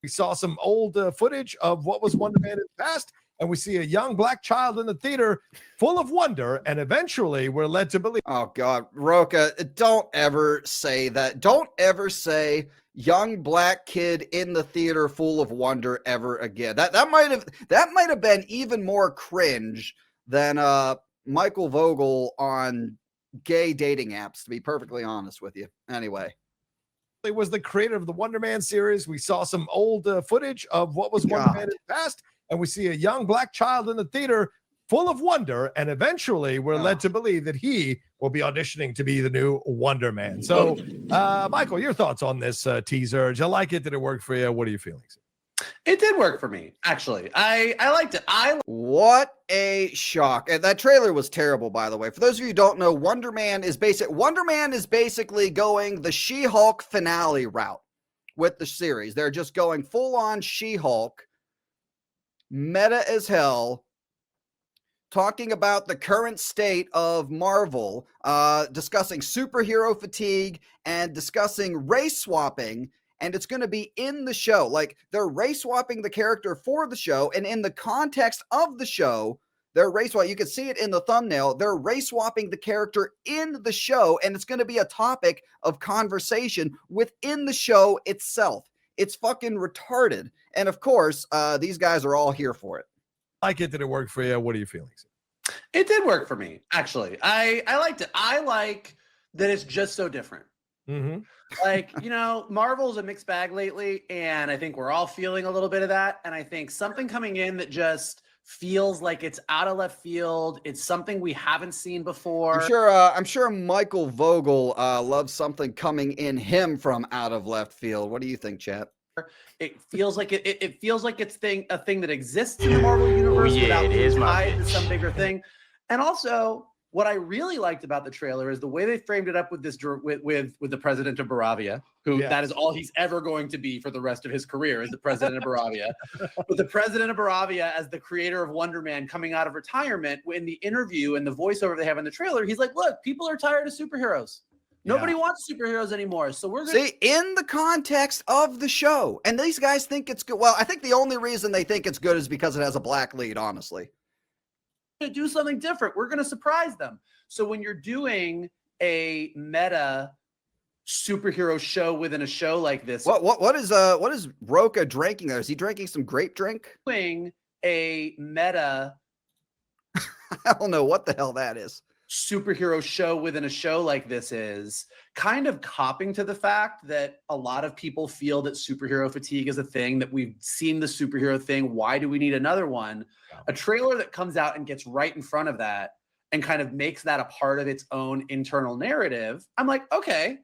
We saw some old footage of what was Wonder Man in the past, and we see a young black child in the theater full of wonder, and eventually we're led to believe. Oh, God. Rocha, don't ever say that. Don't ever say young black kid in the theater full of wonder ever again. That might have been even more cringe than Michael Vogel on gay dating apps, to be perfectly honest with you. Anyway. It was the creator of the Wonderman series. We saw some old footage of what was Wonder Man in the past, and we see a young black child in the theater full of wonder, and eventually we're led to believe that he will be auditioning to be the new Wonder Man. So, Michael, your thoughts on this teaser? Did you like it? Did it work for you? What are your feelings? It did work for me, actually. I liked it. What a shock. And that trailer was terrible, by the way. For those of you who don't know, Wonderman is basically going the She-Hulk finale route with the series. They're just going full-on She-Hulk, meta as hell, talking about the current state of Marvel, discussing superhero fatigue and discussing race swapping. And it's going to be in the show. Like, they're race swapping the character for the show. And in the context of the show, they're race swapping. You can see it in the thumbnail. They're race swapping the character in the show. And it's going to be a topic of conversation within the show itself. It's fucking retarded. And of course, these guys are all here for it. Like it? Did it work for you? What are your feelings? It did work for me, actually. I liked it. I like that it's just so different. Mm-hmm. Like, Marvel's a mixed bag lately, and I think we're all feeling a little bit of that. And I think something coming in that just feels like it's out of left field. It's something we haven't seen before. I'm sure Michael Vogel loves something coming in him from out of left field. What do you think, chat? It feels like it feels like it's a thing that exists in the Marvel universe without being tied to some bigger thing. And also, what I really liked about the trailer is the way they framed it up with this with the president of Baravia, who that is all he's ever going to be for the rest of his career, is the president of Baravia. But the president of Baravia, as the creator of Wonder Man coming out of retirement, in the interview and the voiceover they have in the trailer, he's like, "Look, people are tired of superheroes. Nobody wants superheroes anymore. So we're going to see in the context of the show." And these guys think it's good. Well, I think the only reason they think it's good is because it has a black lead, honestly. To do something different. We're going to surprise them. So when you're doing a meta superhero show within a show like this, what is Rocha drinking there? Is he drinking some grape drink? Doing a meta I don't know what the hell that is. Superhero show within a show like this is kind of copping to the fact that a lot of people feel that superhero fatigue is a thing, that we've seen the superhero thing. Why do we need another one? A trailer that comes out and gets right in front of that and kind of makes that a part of its own internal narrative. I'm like, okay,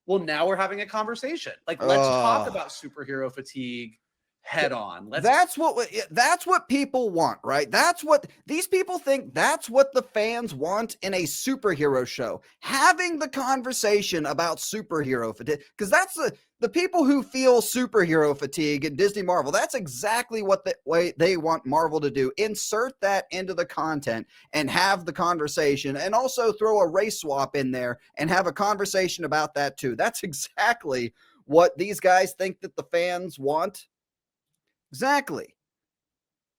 well, now we're having a conversation. Like, let's talk about superhero fatigue head on. That's what people want, right? That's what these people think. That's what the fans want in a superhero show. Having the conversation about superhero fatigue, because that's the people who feel superhero fatigue in Disney Marvel. That's exactly what the way they want Marvel to do. Insert that into the content and have the conversation, and also throw a race swap in there and have a conversation about that too. That's exactly what these guys think that the fans want. Exactly.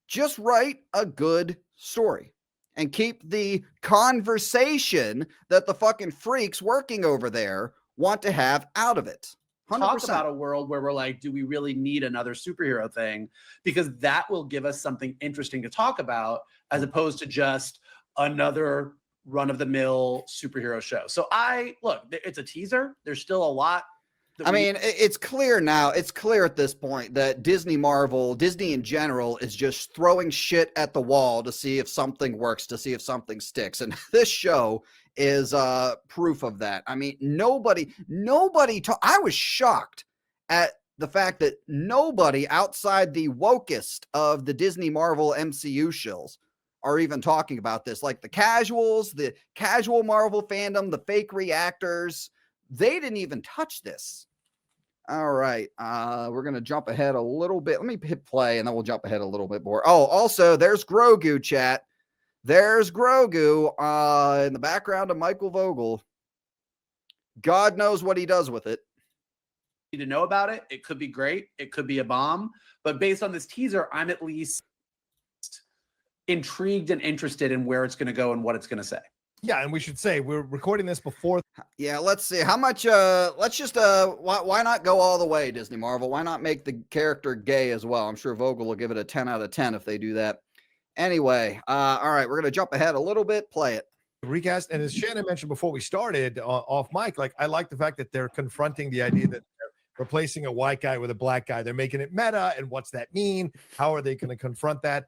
Just write a good story and keep the conversation that the fucking freaks working over there want to have out of it. 100%. Talk about a world where we're like, do we really need another superhero thing? Because that will give us something interesting to talk about, as opposed to just another run-of-the-mill superhero show. So look, it's a teaser. There's still a lot. I mean, it's clear now. It's clear at this point that Disney in general, is just throwing shit at the wall to see if something works, to see if something sticks. And this show is proof of that. I mean, I was shocked at the fact that nobody outside the wokest of the Disney Marvel MCU shills are even talking about this. Like the casual Marvel fandom, the fake reactors, they didn't even touch this. All right. We're going to jump ahead a little bit. Let me hit play and then we'll jump ahead a little bit more. Oh, also there's Grogu, chat. There's Grogu in the background of Michael Vogel. God knows what he does with it. to know about it. It could be great. It could be a bomb. But based on this teaser, I'm at least intrigued and interested in where it's going to go and what it's going to say. Yeah, and we should say we're recording this before. Yeah, let's see how much. Let's just why not go all the way, Disney Marvel? Why not make the character gay as well? I'm sure Vogel will give it a 10 out of 10 if they do that. Anyway, all right, we're gonna jump ahead a little bit. Play it. Recast, and as Shannon mentioned before we started off mic, like I like the fact that they're confronting the idea that they're replacing a white guy with a black guy. They're making it meta, and what's that mean? How are they going to confront that?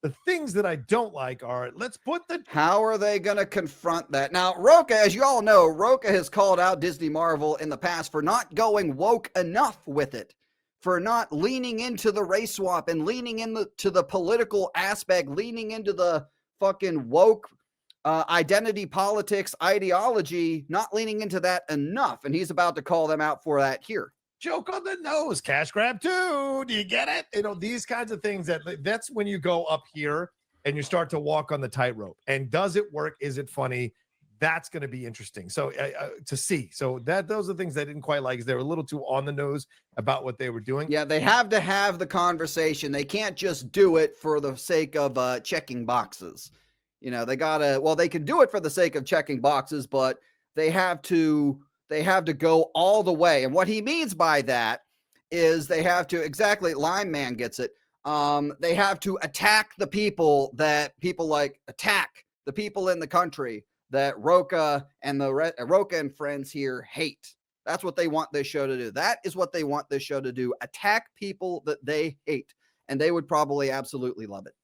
The things that I don't like are, let's put the... How are they going to confront that? Now, Rocha, as you all know, Rocha has called out Disney Marvel in the past for not going woke enough with it, for not leaning into the race swap and leaning into the political aspect, leaning into the fucking woke identity politics ideology, not leaning into that enough. And he's about to call them out for that here. Joke on the nose, cash grab too. Do you get it? You know, these kinds of things that's when you go up here and you start to walk on the tightrope. And does it work? Is it funny? That's going to be interesting. So to see. So those are the things I didn't quite like. Is they were a little too on the nose about what they were doing. Yeah, they have to have the conversation. They can't just do it for the sake of checking boxes. You know, they gotta. Well, they can do it for the sake of checking boxes, but they have to. They have to go all the way. And what he means by that is they have to, exactly, Lime Man gets it. They have to attack the people that people like, attack the people in the country that Rocha and Rocha and friends here hate. That's what they want this show to do. That is what they want this show to do. Attack people that they hate. And they would probably absolutely love it.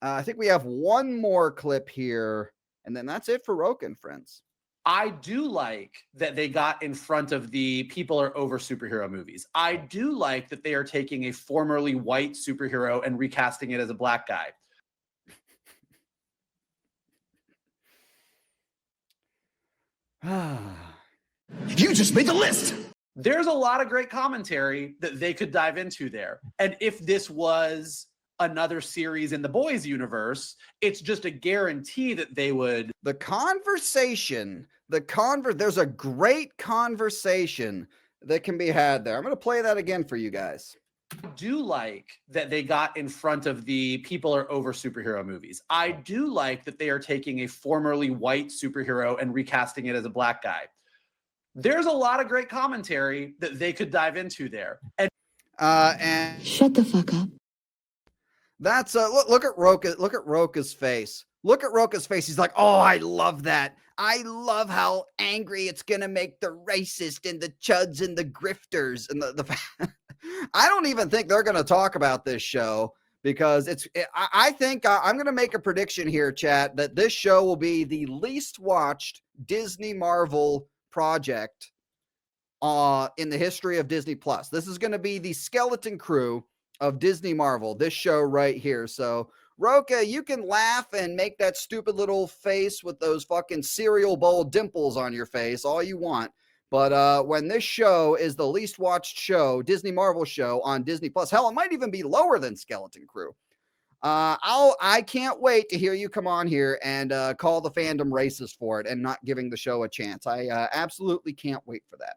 I think we have one more clip here, and then that's it for Rocha and friends. I do like that they got in front of the people are over superhero movies. I do like that they are taking a formerly white superhero and recasting it as a black guy. You just made the list. There's a lot of great commentary that they could dive into there. And if this was another series in the boys universe, it's just a guarantee that they would. The conversation, there's a great conversation that can be had there. I'm going to play that again for you guys. I do like that they got in front of the people are over superhero movies. I do like that they are taking a formerly white superhero and recasting it as a black guy. There's a lot of great commentary that they could dive into there. And shut the fuck up. That's look at Rocha. Look at Rocha's face. Look at Rocha's face. He's like, oh, I love that. I love how angry it's gonna make the racist and the chuds and the grifters and the I don't even think they're gonna talk about this show because I think I'm gonna make a prediction here, chat, that this show will be the least watched Disney Marvel project in the history of Disney Plus. This is gonna be the skeleton crew of Disney Marvel, this show right here. So Rocha, you can laugh and make that stupid little face with those fucking cereal bowl dimples on your face all you want. But when this show is the least watched show, Disney Marvel show on Disney Plus, hell, it might even be lower than Skeleton Crew. I can't wait to hear you come on here and call the fandom racist for it and not giving the show a chance. I absolutely can't wait for that.